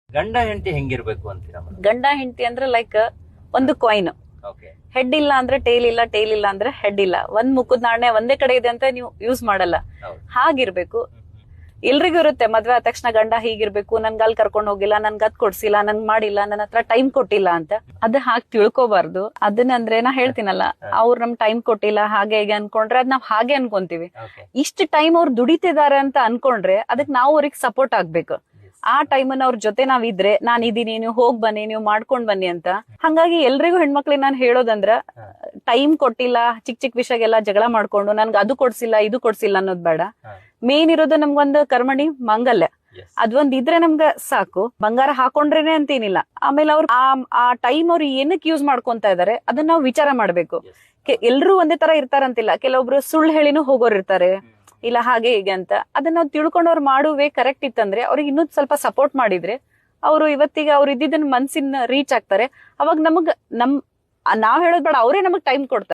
ಗಂಡ ಹೆಂಡತಿ ಹೆಂಗಿರ್ಬೇಕು ಅಂತೀರಾ? ಗಂಡ ಹೆಂಡತಿ ಅಂದ್ರೆ ಲೈಕ್ ಒಂದು ಕಾಯಿನ್, ಓಕೆ. ಹೆಡ್ ಇಲ್ಲ ಅಂದ್ರೆ ಟೇಲ್ ಇಲ್ಲ, ಟೇಲ್ ಇಲ್ಲ ಅಂದ್ರೆ ಹೆಡ್ ಇಲ್ಲ. ಒಂದ್ ಮುಖದ ನಾಣ್ಯ ಒಂದೇ ಕಡೆ ಇದೆ ಅಂತ ನೀವು ಯೂಸ್ ಮಾಡಲ್ಲ, ಹೌದು. ಹಾಗಿರ್ಬೇಕು. ಎಲ್ರಿಗೂ ಇರುತ್ತೆ ಮದ್ವೆ ಆದ ತಕ್ಷಣ ಗಂಡ ಹೀಗಿರ್ಬೇಕು, ನನ್ಗೆ ಅಲ್ಲಿ ಕರ್ಕೊಂಡ್ ಹೋಗಿಲ್ಲ, ನನ್ಗೆ ಅದ್ ಕೊಡ್ಸಿಲ್ಲ, ನನ್ಗ್ ಮಾಡಿಲ್ಲ, ನನ್ನ ಹತ್ರ ಟೈಮ್ ಕೊಟ್ಟಿಲ್ಲ ಅಂತ. ಅದ್ ಹಾಗೆ ತಿಳ್ಕೊಬಾರ್ದು. ಅದನ್ನಂದ್ರೆ ನಾ ಹೇಳ್ತೀನಲ್ಲ, ಅವ್ರು ನಮ್ ಟೈಮ್ ಕೊಟ್ಟಿಲ್ಲ ಹಾಗೆ ಹೀಗೆ ಅನ್ಕೊಂಡ್ರೆ ಅದ್ ನಾವ್ ಹಾಗೆ ಅನ್ಕೊಂತೀವಿ. ಓಕೆ. ಇಷ್ಟು ಟೈಮ್ ಅವ್ರು ದುಡಿತಿದಾರೆ ಅಂತ ಅನ್ಕೊಂಡ್ರೆ ಅದಕ್ ನಾವು ಅವ್ರಿಗೆ ಸಪೋರ್ಟ್ ಆಗ್ಬೇಕು. ಆ ಟೈಮನ್ನ ಅವ್ರ ಜೊತೆ ನಾವ್ ಇದ್ರೆ, ನಾನ್ ಇದೀನಿ, ನೀವು ಹೋಗ್ ಬನ್ನಿ, ನೀವು ಮಾಡ್ಕೊಂಡ್ ಬನ್ನಿ ಅಂತ. ಹಂಗಾಗಿ ಎಲ್ರಿಗೂ ಹೆಣ್ಮಕ್ಳಿಗೆ ನಾನ್ ಹೇಳೋದಂದ್ರ, ಟೈಮ್ ಕೊಟ್ಟಿಲ್ಲ, ಚಿಕ್ಕ ಚಿಕ್ಕ ವಿಷಯಗೆಲ್ಲ ಜಗಳ ಮಾಡ್ಕೊಂಡು ನನ್ಗೆ ಅದು ಕೊಡ್ಸಿಲ್ಲ ಇದು ಕೊಡ್ಸಿಲ್ಲ ಅನ್ನೋದ್ ಬೇಡ. ಮೇನ್ ಇರೋದು ನಮ್ಗೊಂದು ಕರ್ಮಣಿ ಮಾಂಗಲ್ಯ, ಅದೊಂದ್ ಇದ್ರೆ ನಮ್ಗ ಸಾಕು. ಬಂಗಾರ ಹಾಕೊಂಡ್ರೇನೆ ಅಂತೇನಿಲ್ಲ. ಆಮೇಲೆ ಅವ್ರು ಆ ಟೈಮ್ ಅವ್ರು ಏನಕ್ಕೆ ಯೂಸ್ ಮಾಡ್ಕೊಂತ ಇದಾರೆ ಅದನ್ನ ನಾವು ವಿಚಾರ ಮಾಡ್ಬೇಕು. ಎಲ್ರು ಒಂದೇ ತರ ಇರ್ತಾರಂತಿಲ್ಲ, ಕೆಲವೊಬ್ರು ಸುಳ್ಳು ಹೇಳಿನೂ ಹೋಗೋರ್ ಇರ್ತಾರೆ, ಇಲ್ಲ ಹಾಗೆ ಹೀಗೆ ಅಂತ. ಅದನ್ನ ನಾವು ತಿಳ್ಕೊಂಡು ಅವ್ರು ಮಾಡುವೆ ಕರೆಕ್ಟ್ ಇತ್ತಂದ್ರೆ, ಅವ್ರಿಗೆ ಇನ್ನೂ ಸ್ವಲ್ಪ ಸಪೋರ್ಟ್ ಮಾಡಿದ್ರೆ ಅವರು ಇವತ್ತಿಗೆ ಅವ್ರು ಇದ್ದಿದ್ದನ್ನ ಮನ್ಸಿನ ರೀಚ್ ಆಗ್ತಾರೆ. ಅವಾಗ ನಾವ್ ಹೇಳೋದ್ ಬೇಡ, ಅವರೇ ನಮಗ್ ಟೈಮ್ ಕೊಡ್ತಾರೆ.